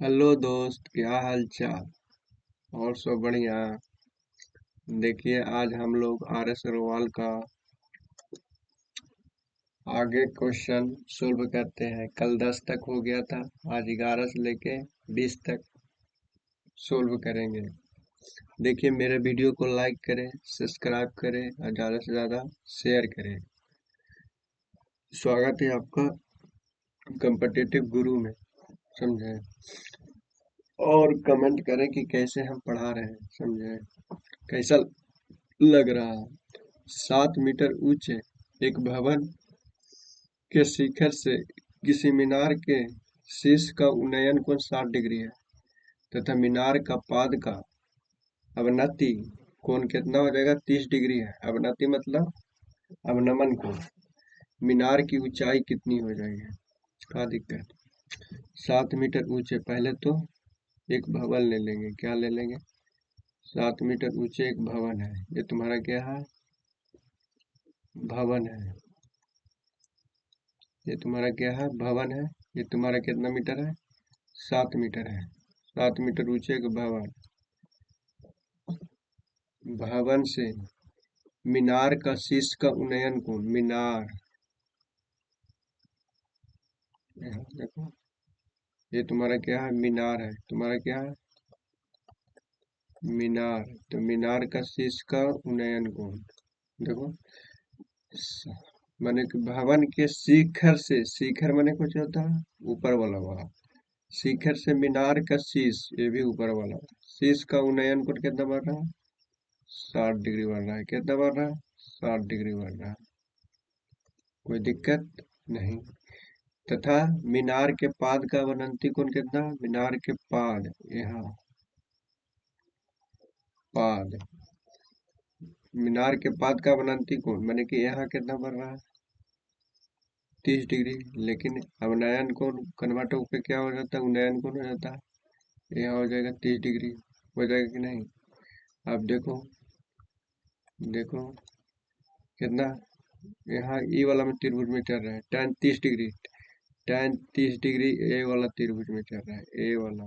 Hello दोस्त, क्या हाल चाल। और सब बढ़िया। देखिए, आज हम लोग आर एस अग्रवाल का आगे क्वेश्चन सोल्व करते हैं। कल 10 तक हो गया था, आज 11 से लेके 20 तक सोल्व करेंगे। देखिए, मेरे वीडियो को लाइक करें, सब्सक्राइब करें और ज़्यादा से ज़्यादा शेयर करें। स्वागत है आपका कॉम्पिटिटिव गुरु में, समझे। और कमेंट करें कि कैसे हम पढ़ा रहे हैं, समझे, कैसा लग रहा है। 7 मीटर ऊंचे एक भवन के शिखर से किसी मीनार के शीर्ष का उन्नयन कोण 60 डिग्री है तथा मीनार का पाद का अवनति कोण कितना हो जाएगा? 30 डिग्री है। अवनति मतलब अवनमन कोण। मीनार की ऊंचाई कितनी हो जाएगी? क्या दिक्कत? 7 मीटर ऊंचे, पहले तो एक भवन ले लेंगे। क्या ले लेंगे? 7 मीटर ऊंचे एक भवन है। ये तुम्हारा क्या है? भवन है। ये तुम्हारा क्या है? भवन है। ये तुम्हारा कितना मीटर है? 7 मीटर है। 7 मीटर ऊंचे एक भवन। भवन से मीनार का शीर्ष का उन्नयन कोण। मीनार, यहाँ देखो, ये तुम्हारा क्या है? मीनार है। तुम्हारा क्या है? मीनार। तो मीनार का शीर्ष का उन्नयन कोण देखो, स- माने कि भवन के शिखर से, शिखर माने कुछ होता है ऊपर वाला वाला, शिखर से मीनार का शीर्ष, ये भी ऊपर वाला, शीर्ष का उन्नयन कोण कितना बढ़ रहा है? 60 डिग्री बढ़ रहा है। कितना बढ़ रहा है? 60 डिग्री बढ़ रहा है। कोई दिक्कत नहीं। तथा मीनार के पाद का अवनति कोण कितना? मीनार के पाद, यहाँ पाद, मीनार के पाद का अवनति कोण माने कि यहाँ कितना बढ़ रहा है? 30 डिग्री। लेकिन अवनयन कोण कन्वर्ट होकर क्या हो जाता है? उन्नयन कोण हो जाता है। यहाँ हो जाएगा 30 डिग्री। हो जाएगा कि नहीं? अब देखो, देखो कितना, यहाँ ई वाला में त्रिभुज में चल रहा है tan 30 डिग्री। tan 30 डिग्री ए वाला त्रिभुज में चल रहा है, ए वाला।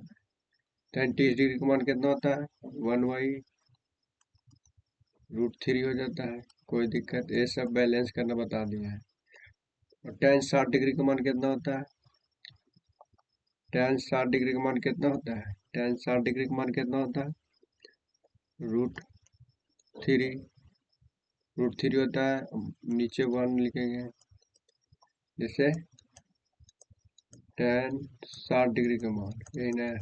tan 30 डिग्री का मान कितना होता है? 1/√3 हो जाता है। कोई दिक्कत? ये सब बैलेंस करना बता दिया है। और tan 60 डिग्री का मान कितना होता है? tan 60 डिग्री का मान कितना होता है? tan 60 डिग्री का मान कितना होता है? √3। √3 होता है, नीचे 1 लिखेंगे। जैसे tan 60 डिग्री का मान, यही ना,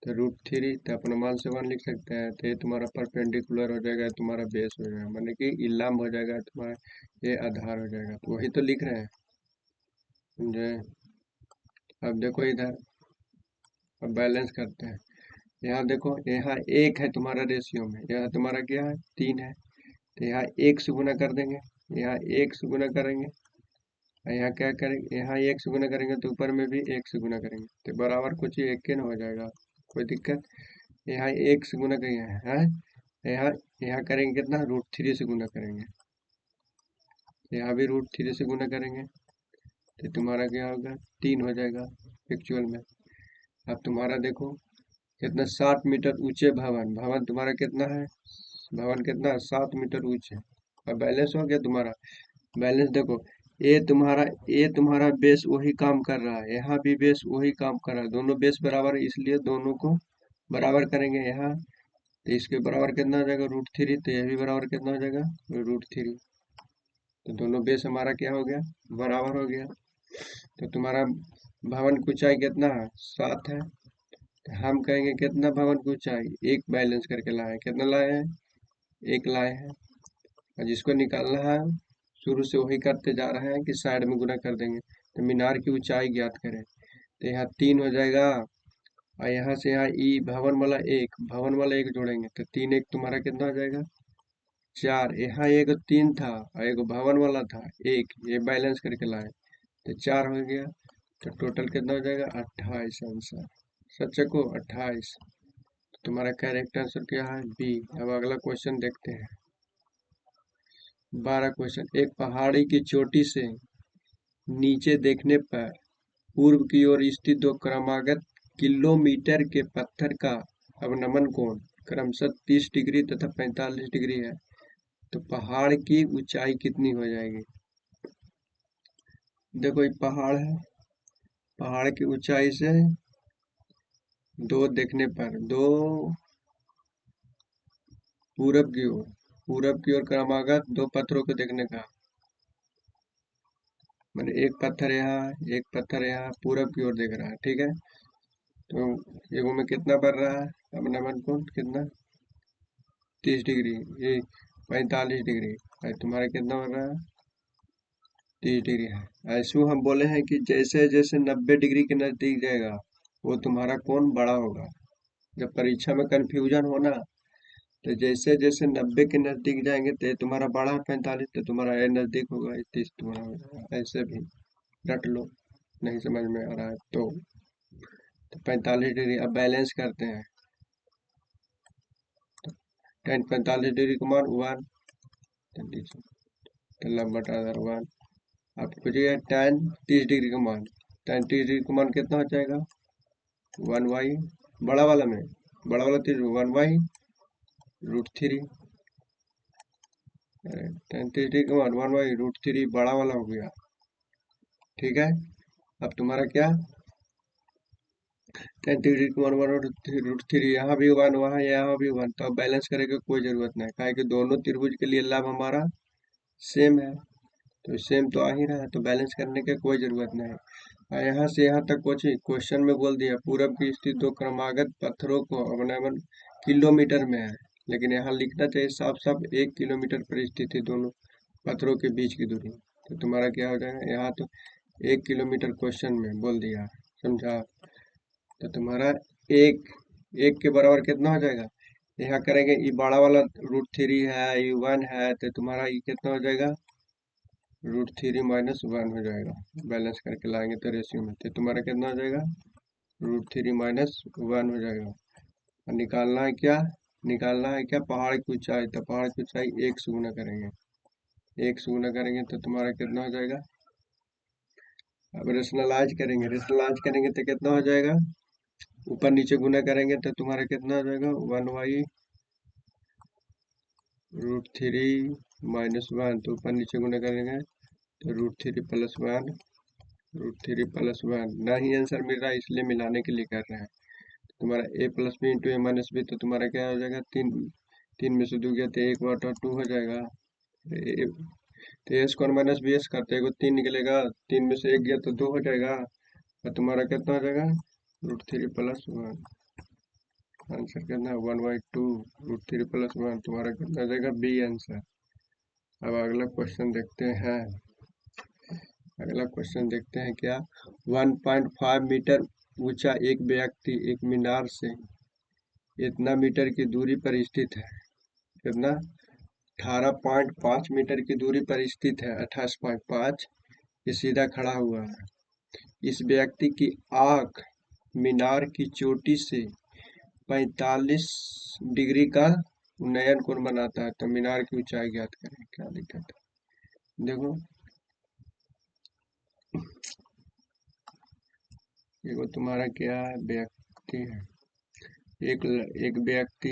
तो √3, तो अपने मान से 1 लिख सकते हैं। तो ये तुम्हारा परपेंडिकुलर हो जाएगा, तुम्हारा बेस हो जाएगा, माने कि इलाम हो जाएगा तुम्हारा, ये आधार हो जाएगा। तो वही तो लिख रहे हैं, समझे। अब देखो इधर, अब बैलेंस करते हैं। यहाँ देखो, यहाँ 1 है तुम्हारा रेशियो में, यहाँ तुम्हारा क्या है? 3 है। तो यहाँ 1 से गुना कर देंगे, यहाँ 1 से गुना करेंगे, और यहाँ क्या करेंगे? यहाँ 1 से गुना करेंगे तो ऊपर में भी 1 से गुना करेंगे, तो बराबर कुछ 1 के ना हो जाएगा। कोई दिक्कत? यहाँ 1 से गुना करेंगे है, यहाँ यहाँ करेंगे कितना? √3 से गुना करेंगे। यहाँ भी √3 से गुना करेंगे, तो तुम्हारा क्या होगा? 3 हो जाएगा एक्चुअल में। अब तुम्हारा देखो कितना, 60 मीटर ऊंचे भवन, भवन तुम्हारा कितना है? भवन कितना है? 7 मीटर ऊंचे। अब बैलेंस हो गया तुम्हारा। बैलेंस देखो, ये तुम्हारा बेस वही काम कर रहा है, यहाँ भी बेस वही काम कर रहा है, दोनों बेस बराबर है, इसलिए दोनों को बराबर करेंगे। यहाँ तो इसके बराबर कितना हो जाएगा? √3। तो यह भी बराबर कितना हो जाएगा? √3। तो दोनों बेस हमारा क्या हो गया? बराबर हो गया। तो तुम्हारा भवन की ऊंचाई कितना है? 7 है। तो हम कहेंगे कितना भवन की ऊंचाई? 1 बैलेंस करके लाए हैं। कितना लाए हैं? 1 लाए हैं। और जिसको निकालना है, शुरू से वही करते जा रहे हैं कि साइड में गुना कर देंगे। तो मीनार की ऊंचाई ज्ञात करें, तो यहाँ 3 हो जाएगा, और यहाँ से यहाँ ई भवन वाला एक, भवन वाला एक जोड़ेंगे, तो 3 1 तुम्हारा कितना हो जाएगा? 4। यहाँ एक 3 था और एक भवन वाला था 1, ये बैलेंस करके लाए, तो 4 हो गया। तो टोटल कितना हो जाएगा? 28 आंसर। सच को 28। तुम्हारा करेक्ट आंसर क्या है? बी। अब अगला क्वेश्चन देखते हैं। 12 क्वेश्चन। एक पहाड़ी की चोटी से नीचे देखने पर पूर्व की ओर स्थित दो क्रमागत किलोमीटर के पत्थर का अवनमन कोण क्रमशः 30 डिग्री तथा 45 डिग्री है, तो पहाड़ की ऊंचाई कितनी हो जाएगी? देखो ये पहाड़ है, पहाड़ की ऊंचाई से दो देखने पर, दो पूरब की ओर क्रमागत दो पत्थरों को देखने का, मैंने एक पत्थर यहाँ, एक पत्थर यहाँ पूरब की ओर देख रहा है, ठीक है। तो एगो में कितना बढ़ रहा है अवनमन कोण, कितना? 30 डिग्री, ये 45 डिग्री है, तुम्हारा कितना बढ़ रहा है? 30 डिग्री है। ऐसे हम बोले हैं कि जैसे जैसे 90 डिग्री के नजदीक जाएगा वो तुम्हारा कोण बड़ा होगा। जब परीक्षा में कंफ्यूजन हो ना, तो जैसे जैसे 90 के नजदीक जाएंगे तो ये तुम्हारा बड़ा है 45, तो तुम्हारा ये नजदीक होगा, 30 तुम्हारा हो जाएगा। ऐसे भी रट लो, नहीं समझ में आ रहा है तो 45 डिग्री। अब बैलेंस करते हैं, टेन 45 डिग्री का मान 1, तो लंबा बटा 1। अब पूछिए tan 30 डिग्री का मान, tan 30 डिग्री का मान कितना हो जाएगा? 1/, बड़ा वाला में, बड़ा वाला 30, 1/√3। tan 30 डिग्री का मान 1/√3 बड़ा वाला हो गया, ठीक है। अब तुम्हारा क्या, tan 30 डिग्री का मान 1/√3, यहाँ भी 1, वहाँ यहाँ भी 1, तो अब बैलेंस करने की कोई जरूरत नहीं, काहे कि दोनों त्रिभुज के लिए लाभ हमारा सेम है, तो सेम तो आ ही रहा है, तो बैलेंस करने की कोई जरूरत नहीं। और यहाँ से यहाँ तक कुछ क्वेश्चन में बोल दिया पूरब की स्थित दो क्रमागत पत्थरों को अवनमन किलोमीटर में है, लेकिन यहाँ लिखना चाहिए साफ साफ 1 किलोमीटर पर स्थित है दोनों पत्थरों के बीच की दूरी, तो तुम्हारा क्या हो जाएगा? यहाँ तो 1 किलोमीटर क्वेश्चन में बोल दिया, समझा? तो तुम्हारा एक एक के बराबर कितना हो जाएगा? यहाँ करेंगे, ये बड़ा वाला √3 है, ये 1 है, तो तुम्हारा ये कितना हो जाएगा? √3 - 1 हो जाएगा। बैलेंस करके लाएंगे तो रेशियो में, तो तुम्हारा कितना हो जाएगा? √3 - 1 हो जाएगा। और निकालना है क्या? निकालना है क्या? पहाड़ की ऊंचाई, तो पहाड़ की ऊंचाई 1 से गुना करेंगे, 1 से गुना करेंगे तो तुम्हारा कितना हो जाएगा? अब रेशनलाइज करेंगे तो कितना हो जाएगा? ऊपर नीचे गुना करेंगे तो तुम्हारा कितना हो जाएगा? 1/√3 - 1, तो ऊपर नीचे गुना करेंगे तो √3 + 1, √3 + 1। ना ही आंसर मिल रहा है इसलिए मिलाने के लिए कर रहे हैं। तुम्हारा a + b × a - b, तो तुम्हारा क्या हो जाएगा? 3 में से 2 गया तो 1/2 हो जाएगा। तो ए स्क्वायर माइनस बी करते हैं, 3 निकलेगा, 3 में से 1 गया तो 2 हो जाएगा, और तुम्हारा कितना हो जाएगा? √3 + 1। आंसर कितना है? 1/2 √3 + 1, तुम्हारा कितना हो जाएगा? B answer. अब अगला क्वेश्चन देखते हैं, अगला क्वेश्चन देखते हैं क्या। 1.5 मीटर ऊंचा एक व्यक्ति एक मीनार से इतना मीटर की दूरी पर स्थित है, कितना? 18.5 मीटर की दूरी पर स्थित है, 28.5, ये सीधा खड़ा हुआ है। इस व्यक्ति की आंख मीनार की चोटी से 45 डिग्री का उन्नयन कोण बनाता है, तो मीनार की ऊंचाई ज्ञात करें, क्या दिक्कत है? देखो देखो तुम्हारा क्या है, व्यक्ति है, एक व्यक्ति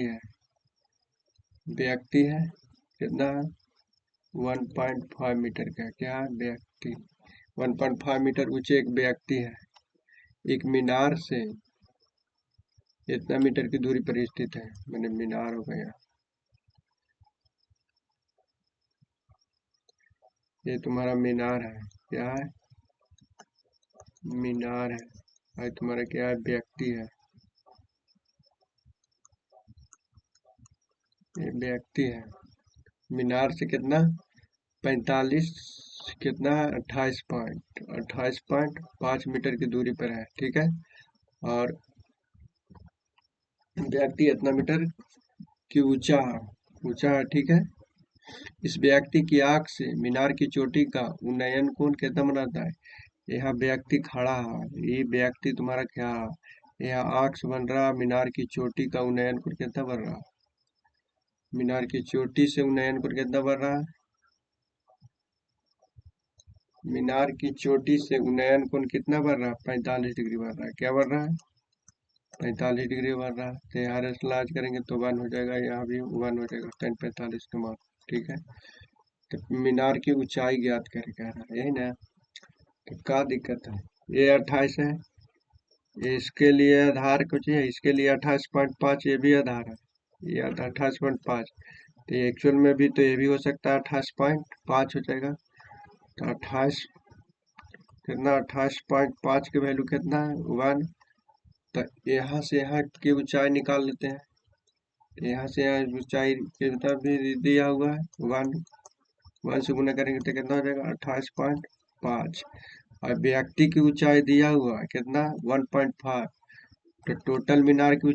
है, कितना है? 1.5 मीटर का, क्या है? व्यक्ति 1.5 मीटर ऊंचे एक व्यक्ति है, एक मीनार से इतना मीटर की दूरी पर स्थित है, मैंने मीनार हो गया, ये तुम्हारा मीनार है, क्या है? मीनार है। और तुम्हारा क्या है? व्यक्ति है, ये व्यक्ति है, मीनार से कितना? 45, कितना है? 28.5 मीटर की दूरी पर है, ठीक है। और व्यक्ति इतना मीटर की ऊंचा है, ठीक है। इस व्यक्ति की आंख से मीनार की चोटी का उन्नयन कोण कितना बनाता है? यहाँ व्यक्ति खड़ा है, ये व्यक्ति तुम्हारा क्या है? यहाँ आंख से बन रहा, मीनार की चोटी का उन्नयन कोण कितना बन रहा? मीनार की चोटी से उन्नयन कोण कितना बन रहा है? मीनार की चोटी से उन्नयन कोण कितना बढ़ रहा है? 45 डिग्री बढ़ रहा है, क्या बढ़ रहा है? 45 डिग्री बढ़ रहा है, तो यहाँ रेशनलाइज करेंगे तो 1 हो जाएगा, यहाँ भी 1 हो जाएगा, tan 45 का मान। ठीक है, तो मीनार की ऊंचाई ज्ञात करें कह रहा है, यही ना। तो क्या दिक्कत है, ये 28 है, ये इसके लिए आधार कुछ है, इसके लिए 28.5 ये भी आधार है, ये 28.5, तो ये एक्चुअल में भी तो ये भी हो सकता है 28.5 हो जाएगा। तो 28 कितना, 28.5 की वैल्यू कितना है, 1। तो यहाँ से यहाँ की ऊंचाई निकाल लेते हैं, तो यहाँ से यहाँ ऊंचाई कितना भी दिया हुआ है, 1। 1 से गुना करेंगे तो कितना हो जाएगा, 28.5। और व्यक्ति की ऊंचाई दिया हुआ है कितना, 1.5। तो टोटल मीनार की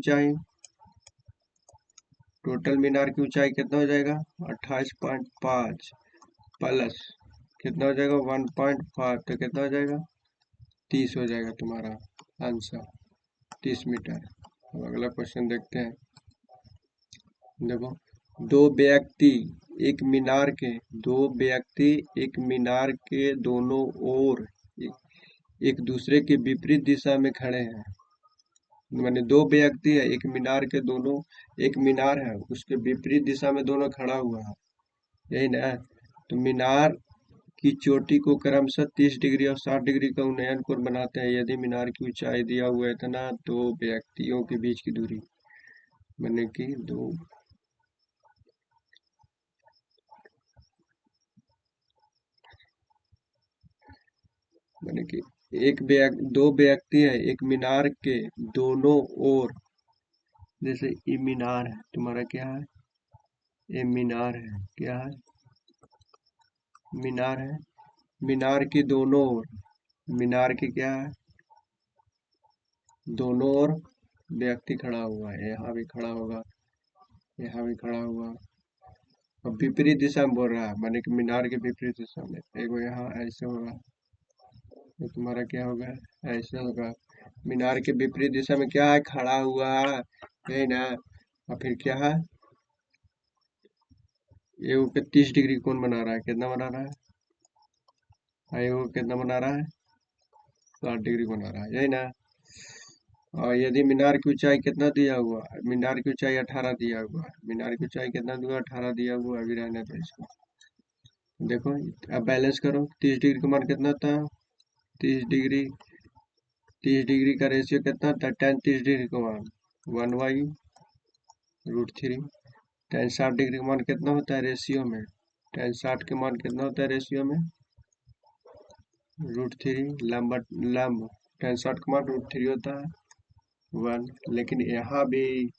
ऊंचाई कितना हो जाएगा, 28.5 प्लस कितना हो जाएगा, 1.5, तो कितना हो जाएगा, 30 हो जाएगा तुम्हारा आंसर, 30 मीटर। अब अगला क्वेश्चन देखते हैं। देखो, दो व्यक्ति एक मीनार के दो व्यक्ति एक मीनार के दोनों ओर एक दूसरे के विपरीत दिशा में खड़े हैं। माने दो व्यक्ति है, एक मीनार के दोनों, एक मीनार है उसके विपरीत दिशा में दोनों खड़ा हुआ है, यही ना। तो मीनार की चोटी को क्रमशः 30 डिग्री और 60 डिग्री का उन्नयन कोण बनाते हैं। यदि मीनार की ऊंचाई दिया हुआ है इतना, दो व्यक्तियों के बीच की दूरी माने कि दो माने कि दो व्यक्ति है एक मीनार के दोनों ओर, जैसे ये मीनार है तुम्हारा, क्या है, ये मीनार है, क्या है, मीनार है, मीनार की दोनों ओर, मीनार की क्या है, दोनों ओर व्यक्ति खड़ा हुआ है, यहाँ भी खड़ा होगा, यहाँ भी खड़ा हुआ। अब विपरीत दिशा में बोल रहा है, माने कि मीनार के विपरीत दिशा में, एक यहाँ ऐसे होगा, तो तुम्हारा क्या होगा, ऐसे होगा। मीनार के विपरीत दिशा में क्या है, खड़ा हुआ है, यही ना। और फिर क्या है, ये ऊपर 30 डिग्री कोण बना रहा है, कितना बना रहा है, और ये वो कितना बना रहा है, 60 डिग्री बना रहा है, यही ना। और यदि मीनार की ऊंचाई कितना दिया हुआ है, मीनार की ऊंचाई 18 दिया हुआ है, मीनार की ऊंचाई कितना दिया, 18 दिया हुआ है, अभी रहने दो इसको। देखो, अब बैलेंस करो, 30 डिग्री का मान कितना था, 30 डिग्री, 30 डिग्री का रेशियो कितना था, tan 30 डिग्री का मान 1/√3। tan 60 डिग्री का मान कितना होता है रेशियो में, tan 60 के मान कितना होता है रेशियो में, √3 लंब लंब, tan 60 का मान √3 होता है, 1। लेकिन यहाँ भी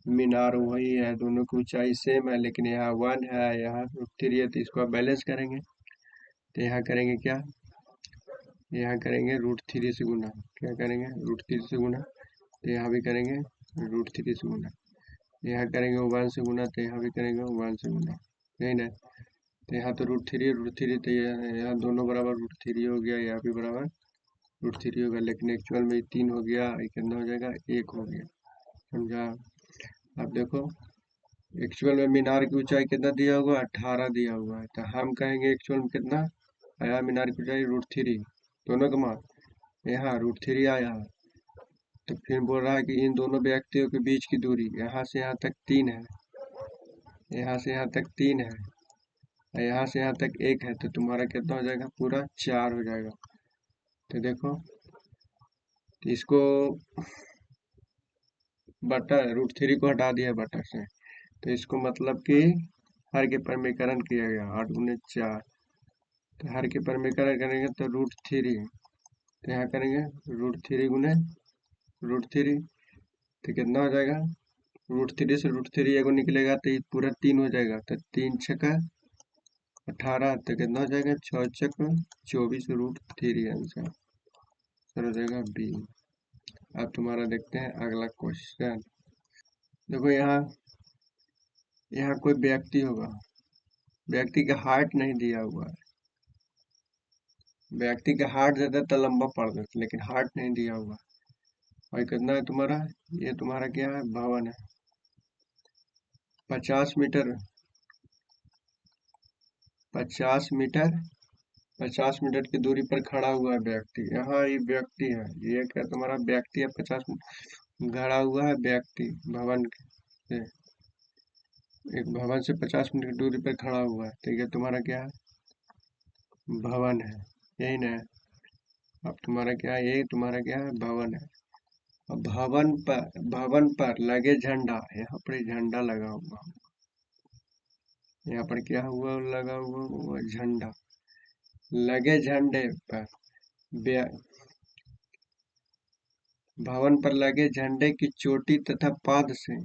मीनार वही है, दोनों की ऊंचाई सेम है, लेकिन यहाँ 1 है, यहाँ √3 है, तो इसको आप बैलेंस करेंगे, तो यहाँ करेंगे क्या, यहाँ करेंगे √3 से गुना, क्या करेंगे, √3 से गुना, तो यहाँ भी करेंगे √3 से गुना, यहाँ करेंगे 1 से गुना, तो यहाँ भी करेंगे 1 से गुना, यही ना। तो यहाँ तो √3 तो यहाँ दोनों बराबर √3 हो गया, यहाँ भी बराबर √3 होगा, लेकिन एक्चुअल में 3 हो गया, ये कितना हो जाएगा, 1 हो गया, समझा। अब देखो, एक्चुअल में मीनार की ऊंचाई कितना दिया हुआ है, 18 दिया हुआ है, तो हम कहेंगे एक्चुअल में कितना आया, मीनार की ऊंचाई √3, दोनों का मान यहाँ √3 आया है। तो फिर बोल रहा है कि इन दोनों व्यक्तियों के बीच की दूरी यहाँ से यहाँ तक 3 है, यहाँ से यहाँ तक 3 है, और यहाँ से यहाँ तक 1 है, तो तुम्हारा कितना हो जाएगा, पूरा 4 हो जाएगा। तो देखो, तो इसको बटर √3 को हटा दिया बटर से, तो इसको मतलब कि हर के परमीकरण किया गया, 8 गुने 4, तो हर के परमीकरण करेंगे तो √3, तो यहाँ करेंगे √3 गुने √3, तो कितना हो जाएगा, √3 से √3 एगो निकलेगा, तो ये पूरा 3 हो जाएगा, तो 3 छक्का 18, तो कितना हो जाएगा, 6 छक्का 24 √3 आंसर, सर हो जाएगा बी। अब तुम्हारा देखते हैं अगला क्वेश्चन। देखो, यहाँ यहाँ कोई व्यक्ति होगा, व्यक्ति का हाइट नहीं दिया हुआ है, व्यक्ति का हाइट ज्यादा तो लंबा पड़ जाता, लेकिन हाइट नहीं दिया हुआ। और कितना है तुम्हारा, ये तुम्हारा क्या है, भवन है, 50 मीटर, 50 मीटर, 50 मीटर की दूरी पर खड़ा हुआ है व्यक्ति, यहाँ ये व्यक्ति है, ये क्या तुम्हारा व्यक्ति है, 50 खड़ा हुआ है व्यक्ति भवन से, एक भवन से 50 मीटर की दूरी पर खड़ा हुआ है, ठीक है, तुम्हारा क्या है, भवन है, यही ना है। अब तुम्हारा क्या है, ये तुम्हारा क्या है, भवन है। अब भवन पर लगे झंडा, यहाँ पर झंडा लगा हुआ, यहाँ पर क्या हुआ, लगा हुआ झंडा, लगे झंडे पर व्य- भवन पर लगे झंडे की चोटी तथा पाद से,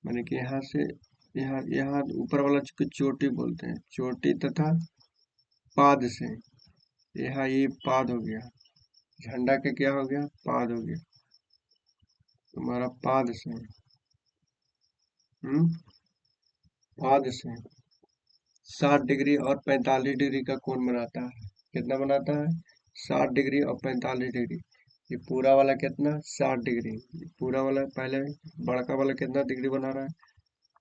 माने कि यहाँ से, यहाँ यहाँ ऊपर वाला को चोटी बोलते हैं, चोटी तथा पाद से, यहाँ ये पाद हो गया, झंडा का क्या हो गया, पाद हो गया, तुम्हारा पाद से, पाद से 60 डिग्री और 45 डिग्री का कोण बनाता है। कितना बनाता है, 60 डिग्री और 45 डिग्री। ये पूरा वाला कितना, 60 डिग्री, ये पूरा वाला पहले बड़का वाला कितना डिग्री बना रहा है,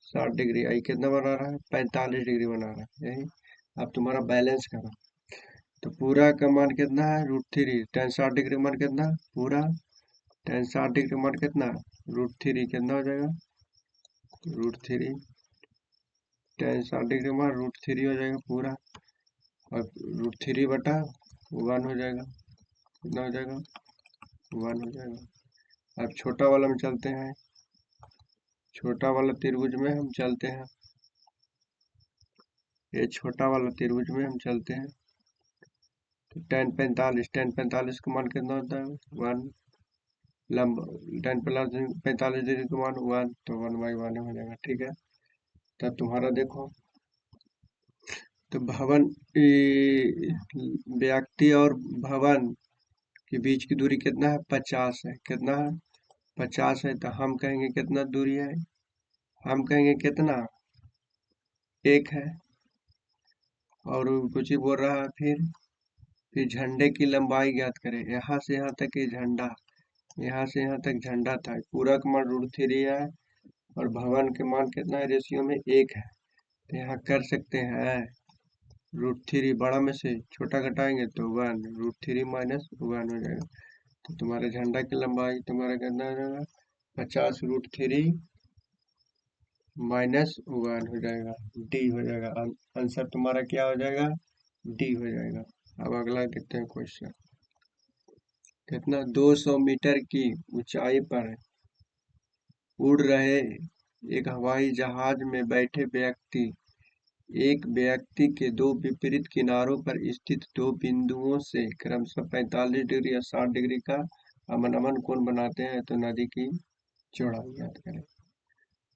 60 डिग्री, आई कितना बना रहा है, 45 डिग्री बना रहा है, यही। अब तुम्हारा बैलेंस करो, तो पूरा का मान कितना है, √3, tan 60 डिग्री का मान कितना, पूरा tan 60 डिग्री का मान कितना, √3, कितना हो जाएगा, √3, tan 60 डिग्री का मान √3 हो जाएगा पूरा, और √3/1 हो जाएगा, कितना हो जाएगा, 1 हो जाएगा। अब छोटा वाला में चलते हैं, छोटा वाला त्रिभुज में हम चलते हैं, ये छोटा वाला त्रिभुज में हम चलते हैं, तो tan 45 का मान कितना होता है, 1, लंब tan 45 डिग्री का मान 1, तो 1/1 हो जाएगा, ठीक है। तब तुम्हारा देखो, तो भवन व्यक्ति और भवन के बीच की दूरी कितना है, 50 है, कितना है, 50 है, तो हम कहेंगे कितना दूरी है, हम कहेंगे कितना, 1 है, और कुछ ही बोल रहा है, फिर झंडे की लंबाई ज्ञात करें, यहाँ से यहाँ तक ये झंडा, यहाँ से यहाँ तक झंडा था, पूरा का मान √3 है, और भवन के मान कितना है, रेशियो में 1 है, तो यहाँ कर सकते हैं, √3 बड़ा में से छोटा घटाएंगे तो 1, √3 - 1 हो जाएगा, तो तुम्हारे झंडा की लंबाई तुम्हारा कितना हो जाएगा, 50 √3 - 1 हो जाएगा, डी हो जाएगा, आंसर तुम्हारा क्या हो जाएगा, डी हो जाएगा। अब अगला देखते हैं क्वेश्चन, कितना, 200 मीटर की ऊंचाई पर उड़ रहे एक हवाई जहाज में बैठे व्यक्ति, एक व्यक्ति के दो विपरीत किनारों पर स्थित दो बिंदुओं से क्रमशः 45 डिग्री और 60 डिग्री का अवनमन कोण बनाते हैं, तो नदी की चौड़ाई याद करें।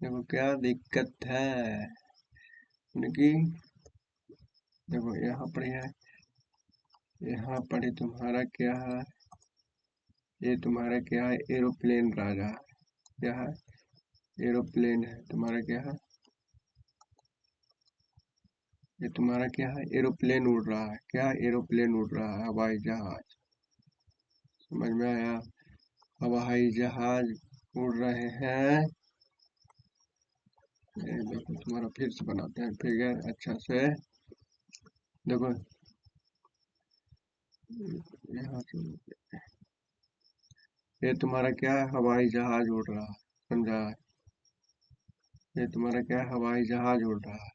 देखो क्या दिक्कत है, कि देखो यहाँ पर है, यहाँ पर तुम्हारा क्या है, ये तुम्हारा क्या है, एरोप्लेन राजा है, क्या है, एरोप्लेन है तुम्हारा, क्या है, ये तुम्हारा क्या है, एरोप्लेन उड़ रहा है, क्या है, एरोप्लेन उड़ रहा है, हवाई जहाज, समझ में आया, हवाई जहाज उड़ रहे हैं, ये देखो तुम्हारा फिर से बनाते हैं फिगर अच्छा से, देखो यहाँ से, ये तुम्हारा क्या है, हवाई जहाज उड़ रहा है, समझा, ये तुम्हारा क्या है, हवाई जहाज उड़ रहा है,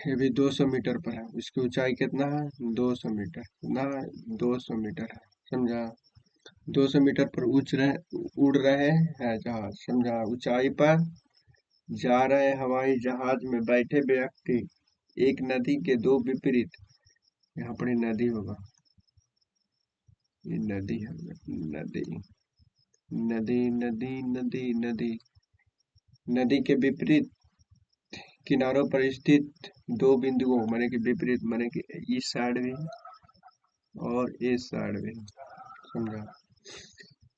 ये भी 200 मीटर पर है, इसकी ऊंचाई कितना है, 200 मीटर, कितना है, 200 मीटर है, समझा, 200 मीटर पर उड़ रहे हैं जहाज, समझा, ऊंचाई पर जा रहे हवाई जहाज में बैठे व्यक्ति एक नदी के दो विपरीत, यहाँ पर नदी होगा, ये नदी है, नदी, नदी नदी नदी नदी, नदी के विपरीत किनारों पर स्थित दो बिंदुओं, माने कि विपरीत, माने कि इस साइड भी और इस साइड भी, समझा,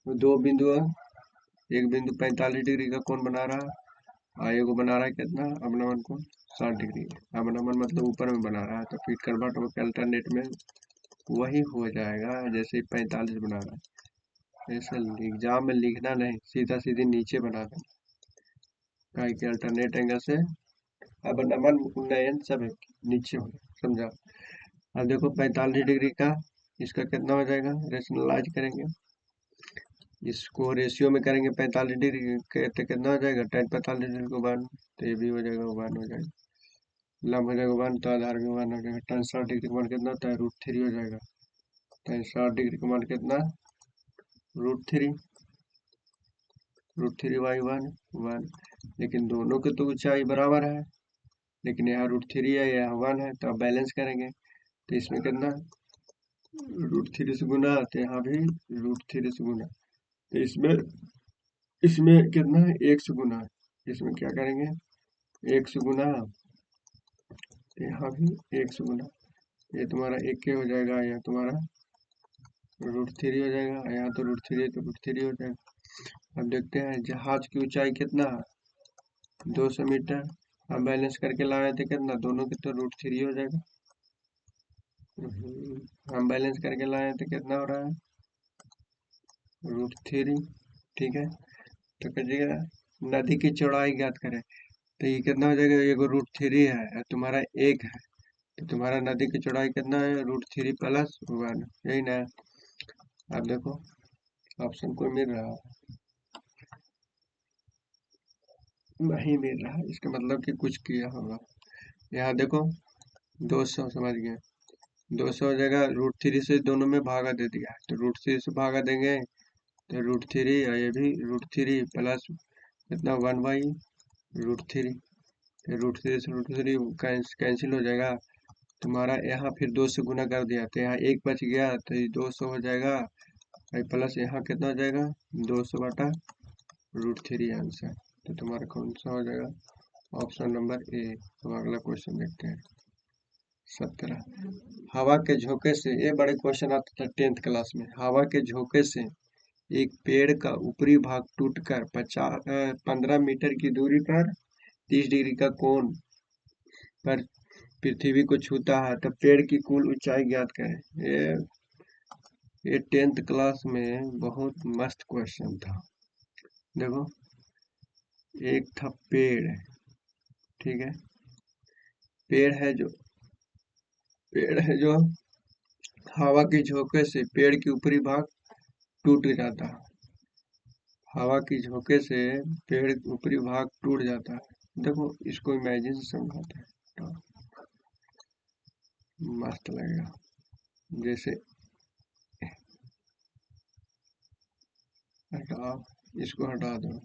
तो दो बिंदु, एक बिंदु 45 डिग्री का कोण बना रहा है, और एक बना रहा है कितना, अवनमन कोण 60 डिग्री, अवनमन मतलब ऊपर में बना रहा है, तो फिर कन्वर्ट होकर अल्टरनेट में वही हो जाएगा, जैसे 45 बना रहा है, ऐसा एग्जाम में लिखना नहीं, सीधा सीधे नीचे बना देना, काहे कि अल्टरनेट एंगल से अब नमन उन्नयन सब है, नीचे हो, समझा। अब देखो 45 डिग्री का इसका कितना हो जाएगा, रेशनलाइज करेंगे, इसको रेशियो में करेंगे 45 डिग्री के तो कितना हो जाएगा, tan 45 डिग्री को 1, तो ये भी हो जाएगा 1 हो जाएगा, लंब हो जाएगा 1, तो आधार भी 1 हो जाएगा। tan 60 डिग्री का मान कितना होता है, √3 हो जाएगा। tan 60 डिग्री का मान कितना, √3, √3/1, 1। लेकिन दोनों की तो ऊंचाई बराबर है, लेकिन यहाँ √3 है, यहाँ 1 है, तो अब बैलेंस करेंगे तो इसमें कितना, √3 से गुना, तो यहाँ भी √3 से गुना, तो इसमें इसमें कितना है, 1 से गुना, इसमें क्या करेंगे, 1 से गुना, तो यहाँ भी 1 से गुना, ये तुम्हारा 1 के हो जाएगा, यह तुम्हारा √3 हो जाएगा, यहाँ तो √3 है तो √3 हो जाएगा। अब देखते हैं जहाज की ऊंचाई कितना है, 200 मीटर। हम बैलेंस करके लाए थे कितना, दोनों के तो √3 हो जाएगा। हम बैलेंस करके लाए थे कितना हो रहा है, √3, ठीक है। तो कहिएगा नदी की चौड़ाई ज्ञात करें, तो ये कितना हो जाएगा, ये √3 है और तुम्हारा 1 है, तो तुम्हारा नदी की चौड़ाई कितना है, √3 + 1, यही ना। अब देखो ऑप्शन कोई मिल रहा है, नहीं मिल रहा है, इसका मतलब कि कुछ किया होगा। यहाँ देखो 200, समझ गए, 200 हो जाएगा, √3 से दोनों में भागा दे दिया है, तो √3 से भागा देंगे तो √3, और ये भी √3 प्लस कितना, 1/√3, √3 से √3 कैंसिल हो जाएगा। तुम्हारा यहाँ फिर 2 से गुना कर दिया तो यहाँ 1 बच गया, तो ये 200 हो जाएगा, और प्लस यहाँ कितना हो जाएगा, 200/√3 आंसर। तो तुम्हारा कौन सा हो जाएगा, ऑप्शन नंबर ए। अब अगला क्वेश्चन देखते हैं, 17। हवा के झोंके से, ये बड़े क्वेश्चन आता था 10th क्लास में। हवा के झोंके से एक पेड़ का ऊपरी भाग टूटकर 15 मीटर की दूरी पर 30 डिग्री का कोण पर पृथ्वी को छूता है, तो पेड़ की कुल ऊंचाई ज्ञात करें। ये 10th क्लास में बहुत मस्त क्वेश्चन था। देखो एक था पेड़, ठीक है, पेड़ है जो पेड़ है जो हवा के झोंके से पेड़ की ऊपरी भाग टूट जाता है, हवा की झोंके से पेड़ ऊपरी भाग टूट जाता है। देखो इसको इमेजिन से समझाते हैं तो मस्त लगेगा। जैसे हटाओ, इसको हटा दो,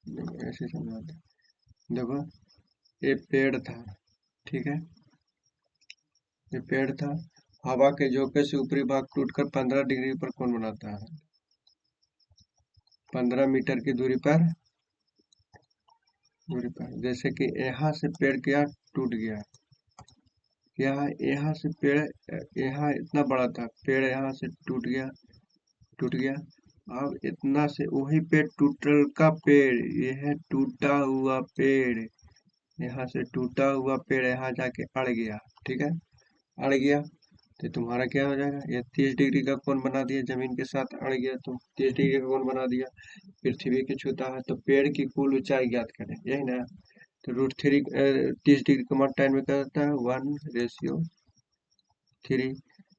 देखो ऐसे समझाते हैं। देखो ये पेड़ था, ठीक है, ये पेड़ था, हवा के झोंके से ऊपरी भाग टूटकर 15 डिग्री पर कोण बनाता है, 15 मीटर की दूरी पर। जैसे कि यहाँ से पेड़ क्या टूट गया, यहाँ यहाँ से पेड़, यहाँ इतना बड़ा था पेड़, यहाँ से टूट गया। अब इतना से वही पेड़, टूटल का पेड़, यह है टूटा हुआ पेड़, यहाँ से टूटा हुआ पेड़ यहाँ जाके अड़ गया, ठीक है, अड़ गया तो तुम्हारा क्या हो जाएगा, ये 30 डिग्री का कोण बना दिया, जमीन के साथ अड़ गया तो 30 डिग्री का कोण बना दिया, पृथ्वी की छूता है, तो पेड़ की कुल ऊंचाई ज्ञात करें, यही ना। तो √3 30 डिग्री का मान tan में क्या होता है, 1/3,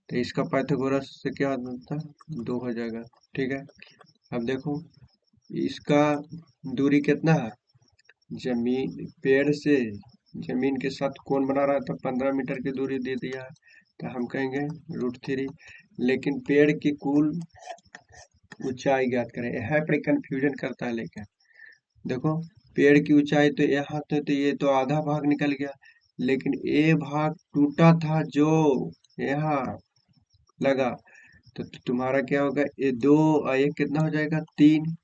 तो इसका पाइथागोरस से क्या होता है, 2 हो जाएगा, ठीक है। अब देखो इसका दूरी कितना है, जमीन पेड़ से जमीन के साथ कोण बना रहा था, 15 मीटर की दूरी दे दिया है, तो हम कहेंगे √3। लेकिन पेड़ की कुल ऊंचाई ज्ञात करें, यहाँ पर कंफ्यूजन करता है, लेकिन देखो पेड़ की ऊंचाई तो यहाँ तो ये तो आधा भाग निकल गया, लेकिन ये भाग टूटा था जो यहाँ लगा, तो तुम्हारा क्या होगा, ये 2 और ये कितना हो जाएगा, 3,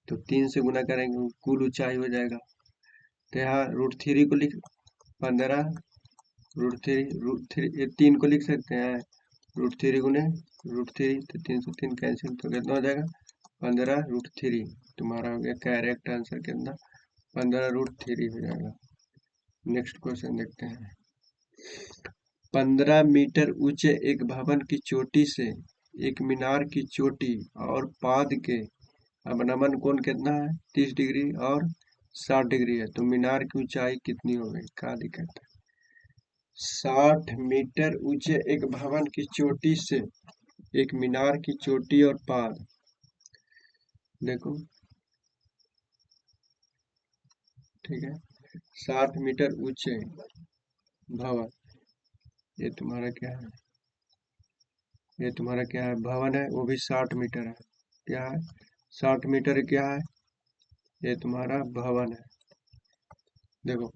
तो 3 से गुना करेंगे कुल ऊंचाई हो जाएगा। तो यहाँ √3 को लिख 15, √3 ये 3 को लिख सकते हैं, √3 गुने √3, तो 3 से 3 कैंसिल, तो कितना हो जाएगा, 15√3। तुम्हारा हो गया करेक्ट आंसर कितना, 15√3 हो जाएगा। नेक्स्ट क्वेश्चन देखते हैं, 15 मीटर ऊंचे एक भवन की चोटी से एक मीनार की चोटी और पाद के अवनमन कोण कितना है, 30 डिग्री और 60 डिग्री है, तो मीनार की ऊंचाई कितनी हो गई, क्या दिक्कत है। 60 मीटर ऊंचे एक भवन की चोटी से एक मीनार की चोटी और पाद। देखो, ठीक है, 60 मीटर ऊंचे भवन। ये तुम्हारा क्या है? ये तुम्हारा क्या है? भवन है, वो भी 60 मीटर है। क्या है? 60 मीटर क्या है? ये तुम्हारा भवन है। देखो,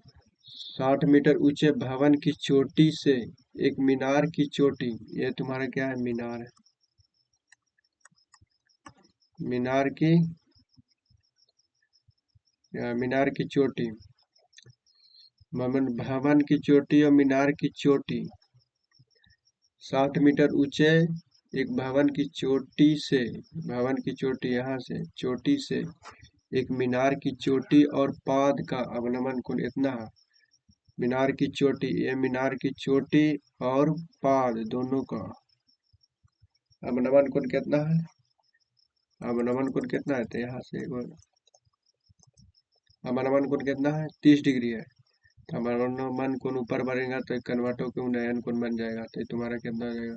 60 मीटर ऊंचे भवन की चोटी से एक मीनार की चोटी, ये तुम्हारा क्या है? मीनार है। मीनार की मीनार की चोटी, भवन की चोटी और मीनार की चोटी, 60 मीटर ऊंचे एक भवन की चोटी से, भवन की चोटी यहाँ से, चोटी से एक मीनार की चोटी और पाद का अवनमन कोण इतना है। मीनार की चोटी, ये मीनार की चोटी और पाद दोनों का अवनमन कोण कितना है? अवनमन कोण कितना है? तो यहाँ से अवनमन कोण कितना है? 30 डिग्री है। तो अवनमन कोण ऊपर बढ़ेगा तो कन्वर्ट होकर उन्नयन कोण बन जाएगा। तो ये तुम्हारा कितना हो जाएगा?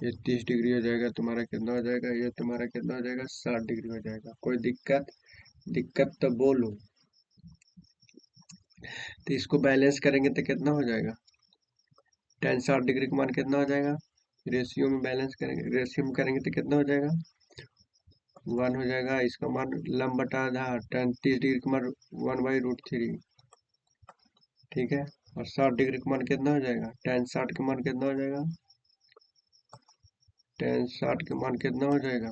ये 30 डिग्री हो जाएगा। तुम्हारा कितना हो जाएगा? ये तुम्हारा कितना हो जाएगा? 60 डिग्री हो जाएगा। कोई दिक्कत? दिक्कत तो बोलो। तो इसको बैलेंस करेंगे तो कितना हो जाएगा? tan 60 डिग्री का मान कितना हो जाएगा? रेशियो में बैलेंस करेंगे, रेशियो में करेंगे तो कितना हो जाएगा? 1 हो जाएगा। इसका मान लंब बटा आधार, tan 30 डिग्री का मान 1/√3, ठीक है। और 60 डिग्री का मान कितना हो जाएगा? tan 60 का मान कितना हो जाएगा? tan 60 का मान कितना हो जाएगा?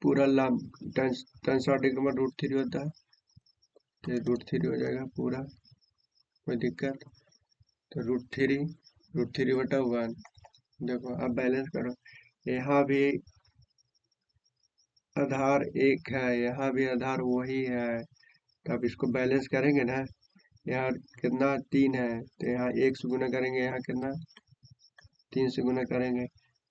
पूरा लंब tan 60 डिग्री का मान √3 होता है, तो √3 हो जाएगा पूरा। कोई दिक्कत? तो √3 बटा 1। देखो अब बैलेंस करो, यहाँ भी आधार 1 है, यहाँ भी आधार वही है। तो अब इसको बैलेंस करेंगे ना, यहाँ कितना 3 है, तो यहाँ 1 से गुना करेंगे, यहाँ कितना 3 से गुना करेंगे।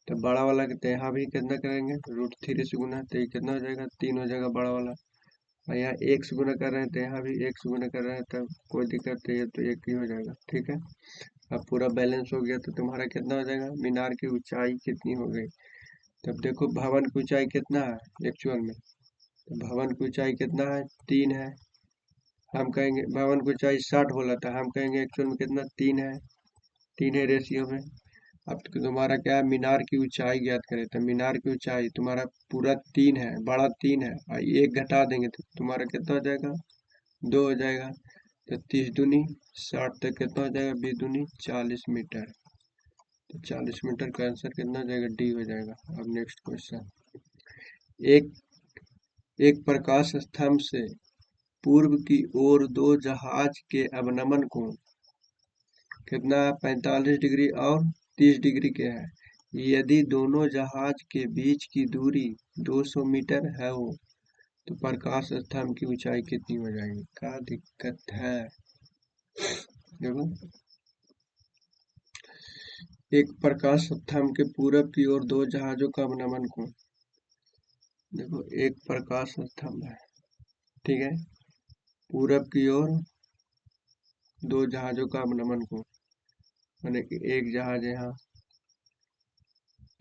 तो बड़ा वाला तो यहाँ भी कितना करेंगे? √3 से गुना, तो ये कितना हो जाएगा? 3 हो जाएगा बड़ा वाला। और यहाँ 1 से गुना कर रहे हैं, तो यहाँ भी 1 से गुना कर रहे हैं, तब कोई दिक्कत नहीं है, तो 1 ही हो जाएगा, ठीक है। अब पूरा बैलेंस हो गया, तो तुम्हारा कितना हो जाएगा? मीनार की ऊंचाई कितनी हो गई? तब देखो भवन की ऊंचाई कितना है एक्चुअल में? तो भवन की ऊंचाई कितना है? 3 है। हम कहेंगे भवन की ऊंचाई 60 बोला था, हम कहेंगे एक्चुअल में कितना? 3 है। 3 है रेशियो में। अब तो तुम्हारा क्या है? मीनार की ऊंचाई ज्ञात करें, तो मीनार की ऊंचाई तुम्हारा पूरा 3 है, बड़ा 3 है, और 1 घटा देंगे तो तुम्हारा कितना हो जाएगा? 2 हो जाएगा। तो 30 दूनी 60, तक कितना हो जाएगा? 20 दूनी 40 मीटर। तो 40 मीटर का आंसर कितना हो जाएगा? डी हो जाएगा। अब नेक्स्ट क्वेश्चन, एक एक प्रकाश स्तंभ से पूर्व की ओर 2 जहाज के अवनमन कोण कितना है? 45 डिग्री और 30 डिग्री के है। यदि दोनों जहाज के बीच की दूरी 200 मीटर है हो, तो प्रकाश स्तंभ की ऊंचाई कितनी हो जाएगी? क्या दिक्कत है? देखो, एक प्रकाश स्तंभ के पूरब की ओर 2 जहाजों का अवनमन कोण। देखो, एक प्रकाश स्तंभ है, ठीक है, पूरब की ओर 2 जहाजों का अवनमन कोण, माने कि एक जहाज यहाँ,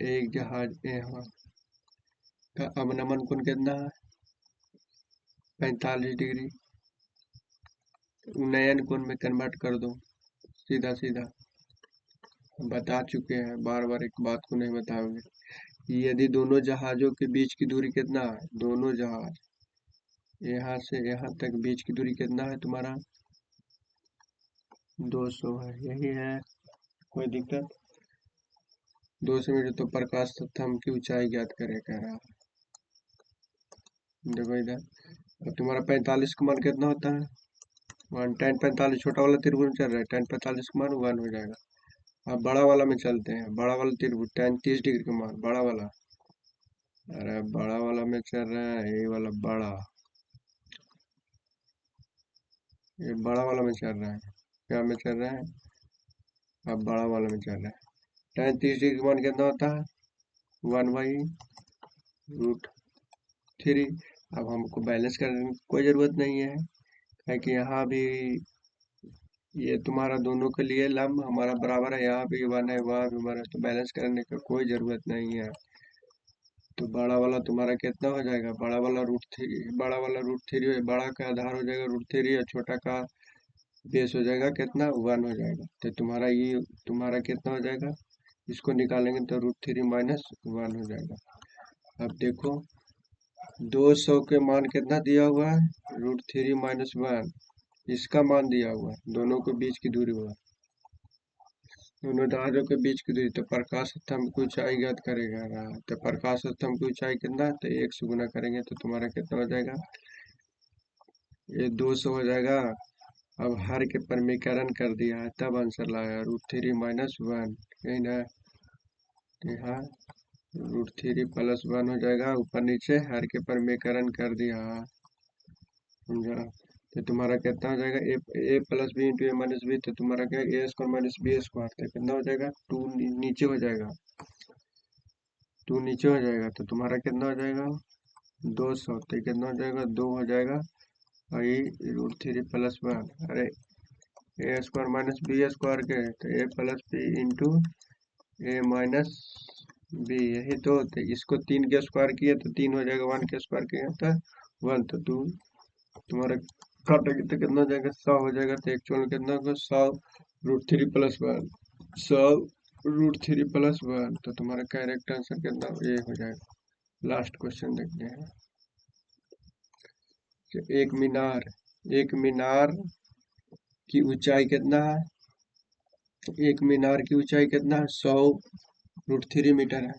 एक जहाज यहाँ का अवनमन कोण कितना है? 45 डिग्री। उन्नयन कोण में कन्वर्ट कर दो सीधा सीधा, बता चुके हैं, बार बार एक बात को नहीं बताओगे। यदि दोनों जहाजों के बीच की दूरी कितना है? दोनों जहाज यहाँ से यहाँ तक बीच की दूरी कितना है तुम्हारा? 200 है, यही है। कोई दिक्कत? 200 मीटर। तो प्रकाश स्तंभ की ऊंचाई ज्ञात करे कह रहा है। देखो इधर, अब तुम्हारा 45 का मान कितना होता है? 1। tan 45 छोटा वाला त्रिभुज चल रहा है, tan 45 का मान 1 हो जाएगा। अब बड़ा वाला में चलते हैं, बड़ा वाला त्रिभुज tan 30 डिग्री का मान, बड़ा वाला, अरे बड़ा वाला में चल रहा है, ये वाला बड़ा, ये बड़ा वाला में चल रहा है। क्या में चल रहा है? अब बड़ा वाला में चल रहा है। tan 30 डिग्री का मान कितना होता है? 1/√3। अब हमको बैलेंस करने की कोई ज़रूरत नहीं है, कि यहाँ भी ये तुम्हारा दोनों के लिए लंब हमारा बराबर है, यहाँ भी 1 है वहाँ भी 1 है, तो बैलेंस करने की कोई जरूरत नहीं है। तो बड़ा वाला तुम्हारा कितना हो जाएगा, बड़ा वाला रूट थ्री बड़ा का आधार हो जाएगा √3 और छोटा का बेस हो जाएगा कितना 1 हो जाएगा। तो तुम्हारा कितना हो जाएगा, इसको निकालेंगे तो √3 - 1 हो जाएगा। अब देखो 200 के मान कितना दिया हुआ है, √3 - 1, इसका मान दिया हुआ है, दोनों के बीच की दूरी हुआ, दोनों जहाजों के बीच की दूरी। तो प्रकाश स्तंभ की ऊंचाई ज्ञात करेगा रहा, तो प्रकाश स्तंभ की ऊंचाई कितना है, तो 1 से गुना करेंगे तो तुम्हारा कितना हो जाएगा, ये 200 हो जाएगा। अब हर के परमीकरण कर दिया है तब आंसर लाया, √3 - 1, यही ना, यहाँ √3 + 1 हो जाएगा, ऊपर नीचे हर के परमीकरण कर दिया है, समझा। तो तुम्हारा कितना हो जाएगा, a+b × a - b, तो तुम्हारा क्या है, a² - b², तो कितना हो जाएगा, 2 नीचे हो जाएगा, 2 नीचे हो जाएगा, तो तुम्हारा कितना हो जाएगा 200, तो कितना हो जाएगा 2 हो जाएगा। और ये √3 + 1, अरे a² - b² के, तो a+b × a - b, यही तो इसको 3 के स्क्वायर किए तो 3 हो जाएगा, 1 के स्क्वायर किए तो 1, तो 2 तुम्हारा काटेंगे तो कितना हो जाएगा 100 हो जाएगा। तो एक्चुअल में कितना होगा 100 √3 + 1, 100 √3 + 1, तो तुम्हारा करेक्ट आंसर कितना ये हो जाएगा। लास्ट क्वेश्चन देखते हैं। कि एक मीनार की ऊंचाई कितना है, एक मीनार की ऊंचाई कितना है, 100 √3 मीटर है।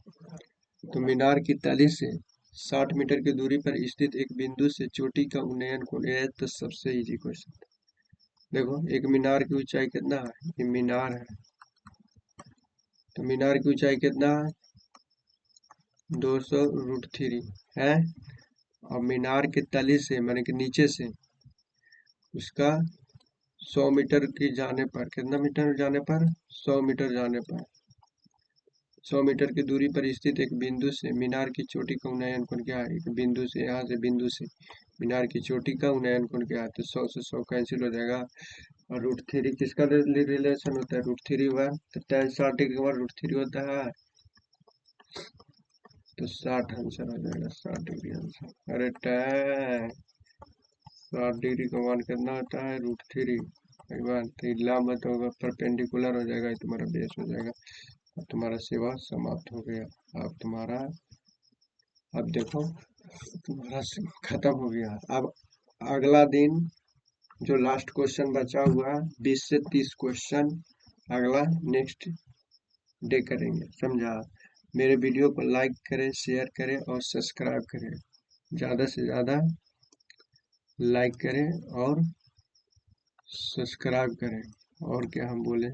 तो मीनार की तली से 60 मीटर की दूरी पर स्थित एक बिंदु से चोटी का उन्नयन कोण, यह तो सबसे इजी क्वेश्चन। देखो एक मीनार की ऊंचाई कितना है, ये मीनार है, तो मीनार की ऊंचाई कितना है 200 √3 है। और मीनार के तली से माने कि नीचे से उसका 100 मीटर की जाने पर, कितना मीटर जाने पर 100 मीटर जाने पर, 100 मीटर की दूरी पर स्थित एक बिंदु से मीनार की चोटी का उन्नयन कोण क्या है, एक बिंदु से, यहाँ से बिंदु से मीनार की चोटी का उन्नयन कोण क्या है, तो 100 से 100 कैंसिल हो जाएगा। और √3 किसका रिलेशन होता है, √3 तो tan 60 डिग्री का √3 होता है, तो 60 आंसर हो जाएगा, 60 डिग्री आंसर। अरे tan 60 डिग्री का मान कितना होता है √3, एक बार तो लंब तो होगा, परपेंडिकुलर हो जाएगा, ये तुम्हारा बेस हो जाएगा। अब तुम्हारा सेवा समाप्त हो गया। अब तुम्हारा, अब देखो तुम्हारा खत्म हो गया। अब अगला दिन जो लास्ट क्वेश्चन बचा हुआ 20 से 30 क्वेश्चन अगला नेक्स्ट डे करेंगे, समझा। मेरे वीडियो को लाइक करें, शेयर करें और सब्सक्राइब करें, ज़्यादा से ज़्यादा लाइक करें और सब्सक्राइब करें। और क्या हम बोले।